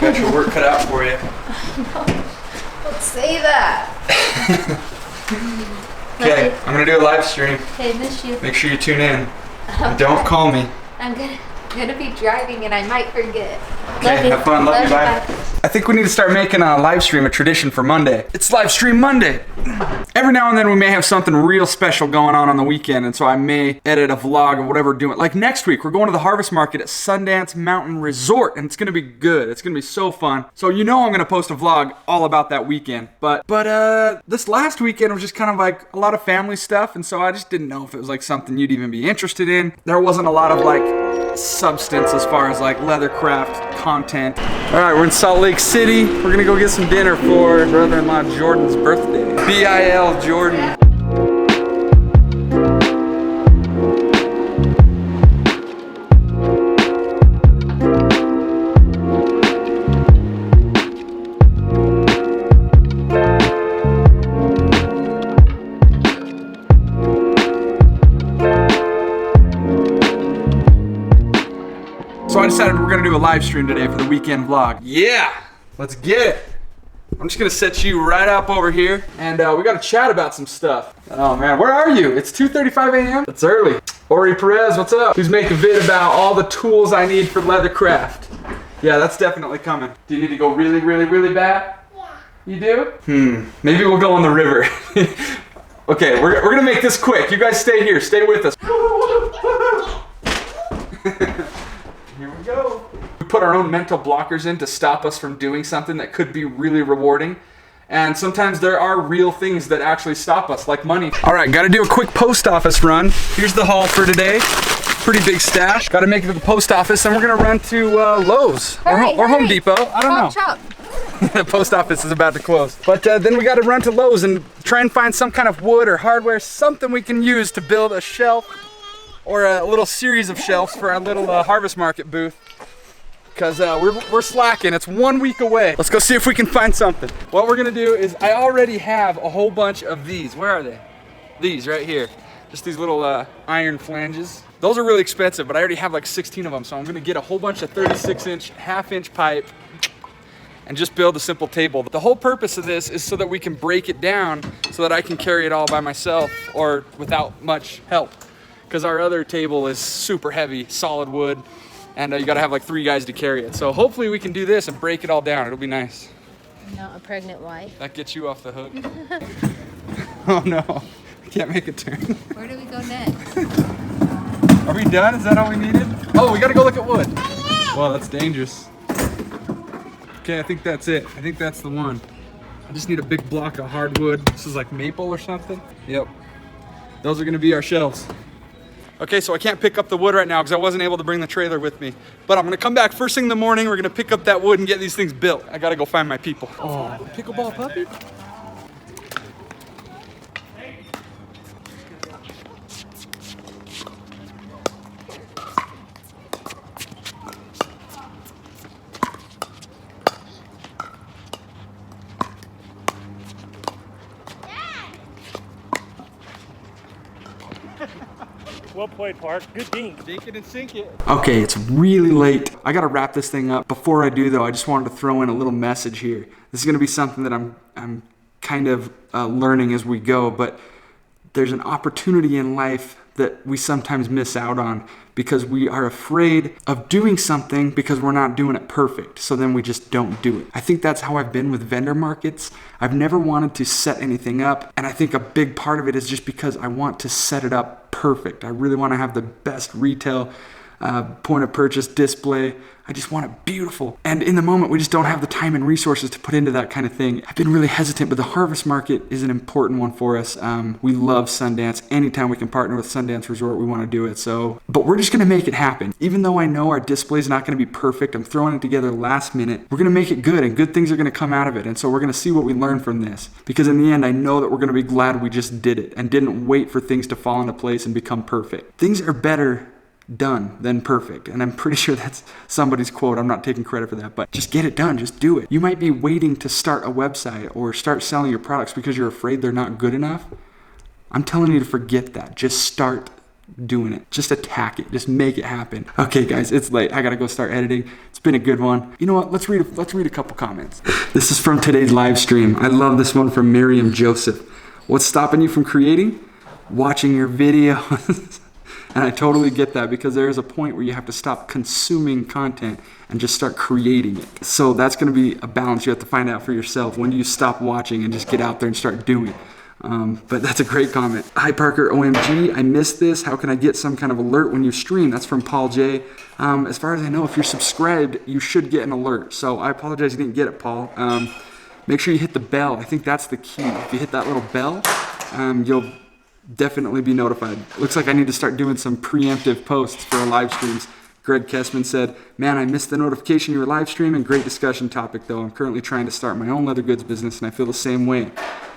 got your work cut out for you. Don't say that. Okay, I'm gonna do a live stream. Okay, miss you. Make sure you tune in. And don't call me. I'm gonna be driving and I might forget. Okay, have fun. Love you. Bye. I think we need to start making a live stream a tradition for Monday. It's Live Stream Monday. Every now and then we may have something real special going on the weekend, and so I may edit a vlog of whatever we're doing. Like next week, we're going to the harvest market at Sundance Mountain Resort, and it's gonna be good. It's gonna be so fun. So you know I'm gonna post a vlog all about that weekend. But this last weekend was just kind of like a lot of family stuff, and so I just didn't know if it was like something you'd even be interested in. There wasn't a lot of like substance as far as like leathercraft content. All right, we're in Salt Lake City. We're gonna go get some dinner for brother-in-law Jordan's birthday. B.I.L. Jordan. So I decided we're gonna do a live stream today for the weekend vlog. Yeah, let's get it. I'm just gonna set you right up over here, and we gotta chat about some stuff. Oh man, where are you? It's 2:35 a.m. It's early. Ori Perez, what's up? Who's making a vid about all the tools I need for leathercraft? Yeah, that's definitely coming. Do you need to go really, really, really bad? Yeah. You do? Maybe we'll go on the river. Okay, we're gonna make this quick. You guys stay here. Stay with us. Here we go. We put our own mental blockers in to stop us from doing something that could be really rewarding. And sometimes there are real things that actually stop us, like money. All right, gotta do a quick post office run. Here's the haul for today. Pretty big stash. Gotta make it to the post office, and we're gonna run to Lowe's or Home Depot. I don't know. Chop. The post office is about to close. But then we gotta run to Lowe's and try and find some kind of wood or hardware, something we can use to build a shelf or a little series of shelves for our little harvest market booth. Because we're slacking. It's 1 week away. Let's go see if we can find something. What we're gonna do is, I already have a whole bunch of these. Where are they? These right here. Just these little iron flanges. Those are really expensive, but I already have like 16 of them. So I'm gonna get a whole bunch of 36-inch, half-inch pipe and just build a simple table. The whole purpose of this is so that we can break it down so that I can carry it all by myself or without much help. Because our other table is super heavy, solid wood. And you gotta have like 3 guys to carry it. So hopefully we can do this and break it all down. It'll be nice. Not a pregnant wife. That gets you off the hook. Oh no, I can't make a turn. Where do we go next? Are we done? Is that all we needed? Oh, we gotta go look at wood. Well, that's dangerous. Okay, I think that's it. I think that's the one. I just need a big block of hardwood. This is like maple or something. Yep. Those are gonna be our shelves. Okay, so I can't pick up the wood right now because I wasn't able to bring the trailer with me. But I'm gonna come back first thing in the morning. We're gonna pick up that wood and get these things built. I gotta go find my people. Oh, pickleball puppy? Well played, Park. Good dink. Dink it and sink it. Okay, it's really late. I gotta wrap this thing up. Before I do though, I just wanted to throw in a little message here. This is gonna be something that I'm kind of learning as we go, but there's an opportunity in life that we sometimes miss out on because we are afraid of doing something because we're not doing it perfect. So then we just don't do it. I think that's how I've been with vendor markets. I've never wanted to set anything up. And I think a big part of it is just because I want to set it up perfect. I really want to have the best retail point of purchase display. I just want it beautiful. And in the moment, we just don't have the time and resources to put into that kind of thing. I've been really hesitant, but the harvest market is an important one for us. We love Sundance. Anytime we can partner with Sundance Resort, we want to do it. So, but we're just gonna make it happen. Even though I know our display is not gonna be perfect, I'm throwing it together last minute. We're gonna make it good, and good things are gonna come out of it. And so we're gonna see what we learn from this. Because in the end, I know that we're gonna be glad we just did it and didn't wait for things to fall into place and become perfect. Things are better done than perfect, and I'm pretty sure that's somebody's quote. I'm not taking credit for that, but just get it done, just do it. You might be waiting to start a website or start selling your products because you're afraid they're not good enough. I'm telling you to forget that. Just start doing it. Just attack it. Just make it happen. Okay, guys, it's late. I gotta go start editing. It's been a good one. You know what? Let's read a couple comments. This is from today's live stream. I love this one from Miriam Joseph. What's stopping you from creating? Watching your videos. And I totally get that, because there is a point where you have to stop consuming content and just start creating it. So that's going to be a balance you have to find out for yourself. When do you stop watching and just get out there and start doing? But that's a great comment. Hi Parker, OMG, I missed this. How can I get some kind of alert when you stream? That's from Paul J. As far as I know, if you're subscribed, you should get an alert. So I apologize you didn't get it, Paul. Make sure you hit the bell. I think that's the key. If you hit that little bell, you'll definitely be notified. Looks like I need to start doing some preemptive posts for our live streams. Greg Kessman said, man, I missed the notification you were live streaming. Great discussion topic though. I'm currently trying to start my own leather goods business, and I feel the same way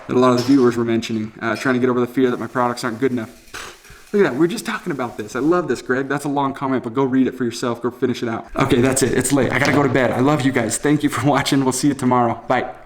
that a lot of the viewers were mentioning, trying to get over the fear that my products aren't good enough. Look at that, we're just talking about this. I love this, Greg. That's a long comment, but go read it for yourself. Go finish it out. Okay, that's it. It's late. I gotta go to bed. I love you guys. Thank you for watching. We'll see you tomorrow. Bye.